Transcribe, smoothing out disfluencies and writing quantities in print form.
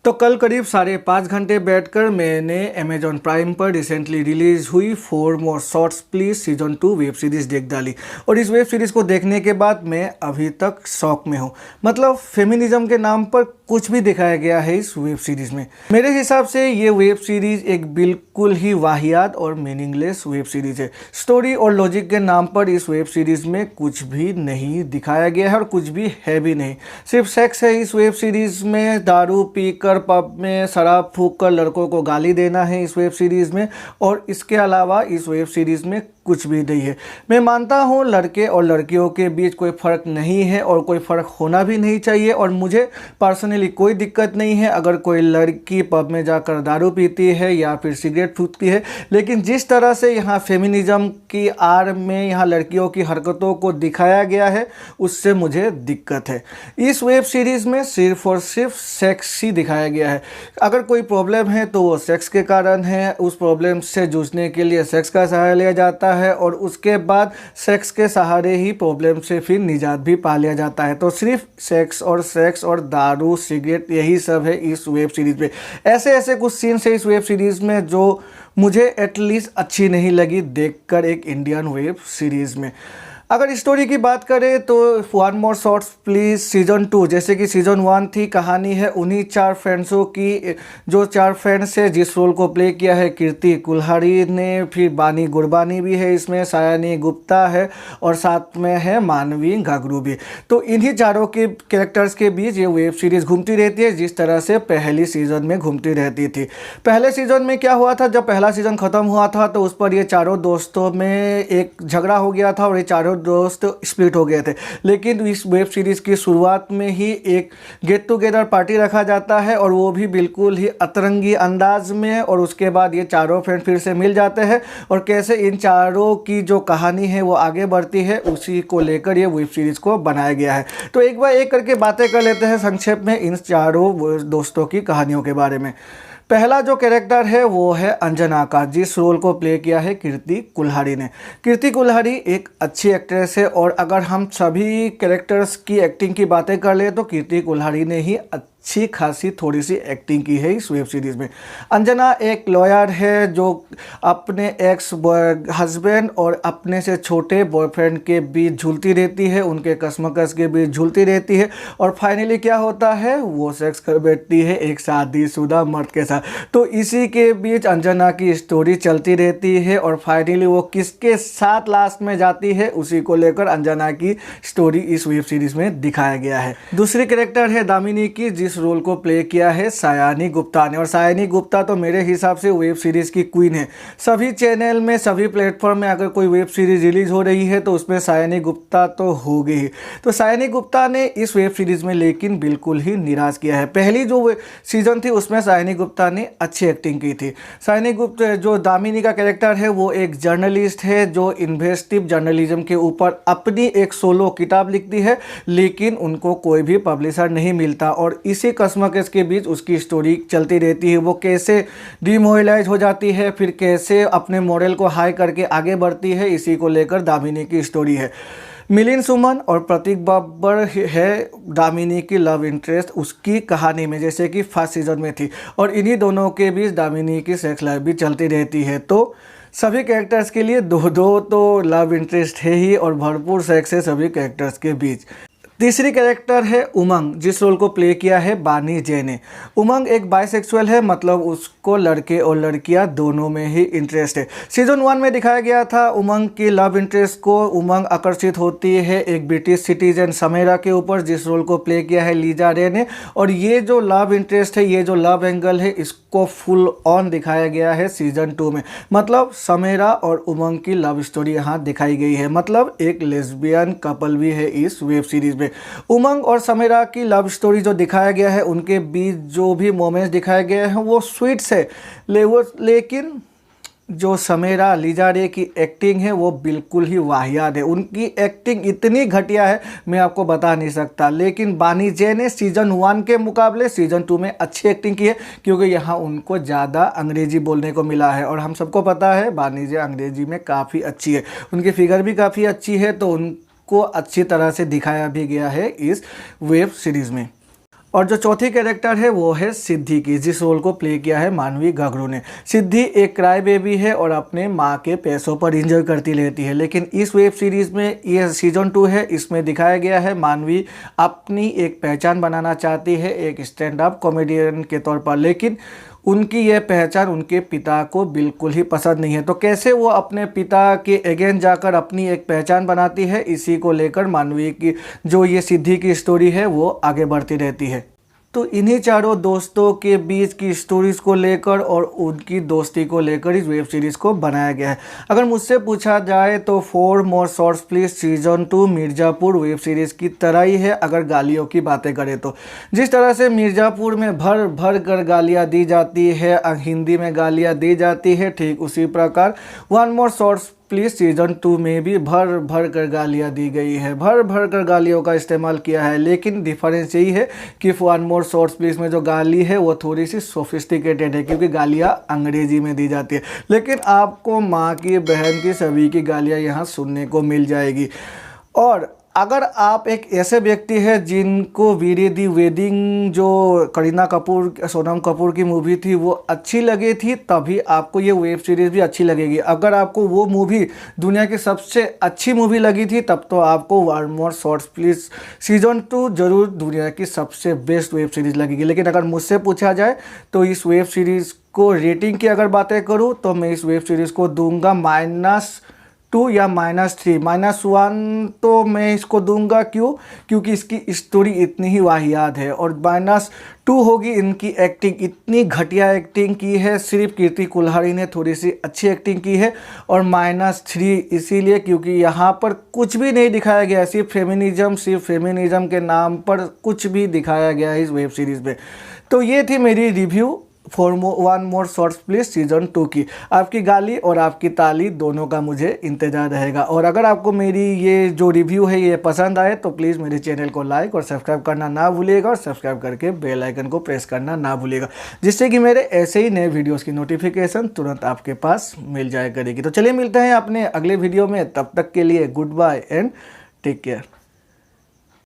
तो कल करीब 5.5 घंटे बैठकर मैंने अमेजॉन प्राइम पर रिसेंटली रिलीज हुई 4 मोर shorts please season 2 web series देख डाली। और इस वेब सीरीज़ को देखने के बाद मैं अभी तक शॉक में हूँ। मतलब फेमिनिज्म के नाम पर कुछ भी दिखाया गया है इस वेब सीरीज़ में। मेरे हिसाब से ये वेब सीरीज़ एक बिल्कुल ही वाहियात और मीनिंगलेस वेब सीरीज़ है। स्टोरी और लॉजिक के नाम पर इस वेब सीरीज़ में कुछ भी नहीं दिखाया गया है और कुछ भी है भी नहीं। सिर्फ सेक्स है इस वेब सीरीज़ में। दारू पीकर पब में शराब फूंक कर लड़कों को गाली देना है इस वेब सीरीज़ में। और इसके अलावा इस वेब सीरीज़ में कुछ भी नहीं है। मैं मानता हूँ लड़के और लड़कियों के बीच कोई फ़र्क नहीं है और कोई फ़र्क होना भी नहीं चाहिए। और मुझे पर्सनली कोई दिक्कत नहीं है अगर कोई लड़की पब में जाकर दारू पीती है या फिर सिगरेट फूंकती है। लेकिन जिस तरह से यहाँ फेमिनिज्म की आड़ में यहाँ लड़कियों की हरकतों को दिखाया गया है उससे मुझे दिक्कत है। इस वेब सीरीज़ में सिर्फ और सिर्फ सेक्स ही दिखाया गया है। अगर कोई प्रॉब्लम है तो वो सेक्स के कारण है। उस प्रॉब्लम से जूझने के लिए सेक्स का सहारा लिया जाता है और उसके बाद सेक्स के सहारे ही प्रॉब्लम से फिर निजात भी पा लिया जाता है। तो सिर्फ सेक्स और दारू सिगरेट यही सब है इस वेब सीरीज़ में। ऐसे कुछ सीन्स है इस वेब सीरीज़ में जो मुझे एटलीस्ट अच्छी नहीं लगी देखकर एक इंडियन वेब सीरीज़ में। अगर स्टोरी की बात करें तो 1 मोर शॉर्ट्स प्लीज सीजन 2 जैसे कि सीजन 1 थी, कहानी है उन्हीं 4 फ्रेंड्सों की। जो 4 फ्रेंड्स है जिस रोल को प्ले किया है कीर्ति कुल्हाड़ी ने, फिर बानी गुरबानी भी है इसमें, सायानी गुप्ता है और साथ में है मानवी घाघरू भी। तो इन्हीं चारों के कैरेक्टर्स के बीच ये वेब सीरीज़ घूमती रहती है जिस तरह से पहली सीजन में घूमती रहती थी। पहले सीजन में क्या हुआ था, जब पहला सीजन ख़त्म हुआ था तो उस पर ये चारों दोस्तों में एक झगड़ा हो गया था और ये चारों दोस्त स्प्लिट हो गए थे। लेकिन इस वेब सीरीज़ की शुरुआत में ही एक गेट टुगेदर पार्टी रखा जाता है और वो भी बिल्कुल ही अतरंगी अंदाज में। और उसके बाद ये चारों फ्रेंड फिर से मिल जाते हैं और कैसे इन चारों की जो कहानी है वो आगे बढ़ती है उसी को लेकर ये वेब सीरीज़ को बनाया गया है। तो एक बार एक करके बातें कर लेते हैं संक्षेप में इन चारों दोस्तों की कहानियों के बारे में। पहला जो कैरेक्टर है वो है अंजना का, जिस रोल को प्ले किया है कीर्ति कुल्हाड़ी ने। कीर्ति कुल्हाड़ी एक अच्छी एक्ट्रेस है और अगर हम सभी कैरेक्टर्स की एक्टिंग की बातें कर ले तो कीर्ति कुल्हाड़ी ने ही अच्छी खासी थोड़ी सी एक्टिंग की है इस वेब सीरीज़ में। अंजना एक लॉयर है जो अपने एक्स हस्बैंड और अपने से छोटे बॉयफ्रेंड के बीच झूलती रहती है, उनके कसमकस के बीच झूलती रहती है और फाइनली क्या होता है, वो सेक्स कर बैठती है एक शादीशुदा मर्द के साथ। तो इसी के बीच अंजना की स्टोरी चलती रहती है और फाइनली वो किसके साथ लास्ट में जाती है उसी को लेकर अंजना की स्टोरी इस वेब सीरीज़ में दिखाया गया है। दूसरी कैरेक्टर है दामिनी की, जिस रोल को प्ले किया है सायानी गुप्ता ने। और सायानी गुप्ता तो मेरे हिसाब से वेब सीरीज़ की क्वीन है। सभी चैनल में सभी प्लेटफॉर्म में अगर कोई वेब सीरीज़ रिलीज़ हो रही है तो उसमें सायानी गुप्ता तो होगी ही। तो सायानी गुप्ता ने इस वेब सीरीज़ में लेकिन बिल्कुल ही निराश किया है। पहली जो सीज़न थी उसमें सायानी गुप्ता ने अच्छी एक्टिंग की थी। सायानी गुप्ता जो दामिनी का कैरेक्टर है वो एक जर्नलिस्ट है जो इन्वेस्टिव जर्नलिज्म के ऊपर अपनी एक सोलो किताब लिखती है, लेकिन उनको कोई भी पब्लिशर नहीं मिलता और इसी कसमकस के बीच उसकी स्टोरी चलती रहती है। वो कैसे डिमोरलाइज हो जाती है, फिर कैसे अपने मॉडल को हाई करके आगे बढ़ती है, इसी को लेकर दामिनी की स्टोरी है। मिलिंद सुमन और प्रतीक बब्बर है दामिनी की लव इंटरेस्ट उसकी कहानी में, जैसे कि फर्स्ट सीजन में थी। और इन्हीं दोनों के बीच दामिनी की सेक्स लाइफ भी चलती रहती है। तो सभी कैरेक्टर्स के लिए दो तो लव इंटरेस्ट है ही और भरपूर सेक्स है सभी कैरेक्टर्स के बीच। तीसरी कैरेक्टर है उमंग, जिस रोल को प्ले किया है बानी जय ने। उमंग एक बाइसेक्सुअल है, मतलब उसको लड़के और लड़कियां दोनों में ही इंटरेस्ट है। सीजन 1 में दिखाया गया था उमंग की लव इंटरेस्ट को। उमंग आकर्षित होती है एक ब्रिटिश सिटीजन समेरा के ऊपर, जिस रोल को प्ले किया है लीजा रे ने। और ये जो लव इंटरेस्ट है, ये जो लव एंगल है, इसको फुल ऑन दिखाया गया है सीजन 2 में। मतलब समेरा और उमंग की लव स्टोरी यहाँ दिखाई गई है। मतलब एक लेस्बियन कपल भी है इस वेब सीरीज में। उमंग और समेरा की लव स्टोरी जो दिखाया गया है, उनके बीच जो भी मोमेंट्स दिखाए गए हैं वो स्वीट्स है, लेकिन जो समेरा लीजा रे की एक्टिंग है वो बिल्कुल ही वाहियात है। उनकी एक्टिंग इतनी घटिया है मैं आपको बता नहीं सकता। लेकिन बानी जय ने सीजन 1 के मुकाबले सीजन 2 में अच्छी एक्टिंग की है, क्योंकि यहाँ उनको ज़्यादा अंग्रेजी बोलने को मिला है और हम सबको पता है बानी जय अंग्रेजी में काफ़ी अच्छी है, उनकी फिगर भी काफ़ी अच्छी है, तो उनको अच्छी तरह से दिखाया भी गया है इस वेब सीरीज़ में। और जो चौथी कैरेक्टर है वो है सिद्धि की, जिस रोल को प्ले किया है मानवी गागरू ने। सिद्धि एक क्राई बेबी है और अपने माँ के पैसों पर एंजॉय करती रहती है, लेकिन इस वेब सीरीज़ में, ये सीजन 2 है, इसमें दिखाया गया है मानवी अपनी एक पहचान बनाना चाहती है एक स्टैंड अप कॉमेडियन के तौर पर, लेकिन उनकी यह पहचान उनके पिता को बिल्कुल ही पसंद नहीं है। तो कैसे वो अपने पिता के अगेंस्ट जाकर अपनी एक पहचान बनाती है, इसी को लेकर मानवी की जो ये सिद्धि की स्टोरी है वो आगे बढ़ती रहती है। तो इन्हीं चारों दोस्तों के बीच की स्टोरीज को लेकर और उनकी दोस्ती को लेकर इस वेब सीरीज़ को बनाया गया है। अगर मुझसे पूछा जाए तो 4 मोर shorts please season 2 Mirzapur web series की तरह ही है, अगर गालियों की बातें करें तो। जिस तरह से मिर्ज़ापुर में भर भर कर गालियाँ दी जाती है, हिंदी में गालियाँ दी जाती है, ठीक उसी प्रकार 1 मोर शॉर्ट्स प्लीज सीजन 2 में भी भर भर कर गालियाँ दी गई है, भर भर कर गालियों का इस्तेमाल किया है। लेकिन डिफरेंस यही है कि 1 मोर शॉर्ट्स प्लीज में जो गाली है वो थोड़ी सी सोफिस्टिकेटेड है, क्योंकि गालियाँ अंग्रेजी में दी जाती है, लेकिन आपको माँ की, बहन की, सभी की गालियाँ यहाँ सुनने को मिल जाएगी। और अगर आप एक ऐसे व्यक्ति हैं जिनको वीरे दी वेडिंग जो करीना कपूर, सोनम कपूर की मूवी थी वो अच्छी लगी थी, तभी आपको ये वेब सीरीज़ भी अच्छी लगेगी। अगर आपको वो मूवी दुनिया की सबसे अच्छी मूवी लगी थी, तब तो आपको 1 मोर शॉर्ट्स प्लीज सीजन 2 जरूर दुनिया की सबसे बेस्ट वेब सीरीज़ लगेगी। लेकिन अगर मुझसे पूछा जाए तो इस वेब सीरीज़ को रेटिंग की अगर बातें करूँ तो मैं इस वेब सीरीज़ को दूंगा -2 या -3। -1 तो मैं इसको दूंगा, क्योंकि इसकी स्टोरी इतनी ही वाहियात है, और -2 होगी इनकी एक्टिंग, इतनी घटिया एक्टिंग की है, सिर्फ कीर्ति कुल्हाड़ी ने थोड़ी सी अच्छी एक्टिंग की है। और -3 इसीलिए क्योंकि यहाँ पर कुछ भी नहीं दिखाया गया, सिर्फ फेमिनिज्म के नाम पर कुछ भी दिखाया गया है इस वेब सीरीज़ में। तो ये थी मेरी review 1 more shorts please season 2 की। आपकी गाली और आपकी ताली दोनों का मुझे इंतजार रहेगा। और अगर आपको मेरी ये जो रिव्यू है ये पसंद आए तो प्लीज़ मेरे चैनल को लाइक और सब्सक्राइब करना ना भूलिएगा, और सब्सक्राइब करके बेल आइकन को प्रेस करना ना भूलिएगा, जिससे कि मेरे ऐसे ही नए वीडियोस की नोटिफिकेशन तुरंत आपके पास मिल जाया करेगी। तो चलिए मिलते हैं अपने अगले वीडियो में, तब तक के लिए goodbye and take care.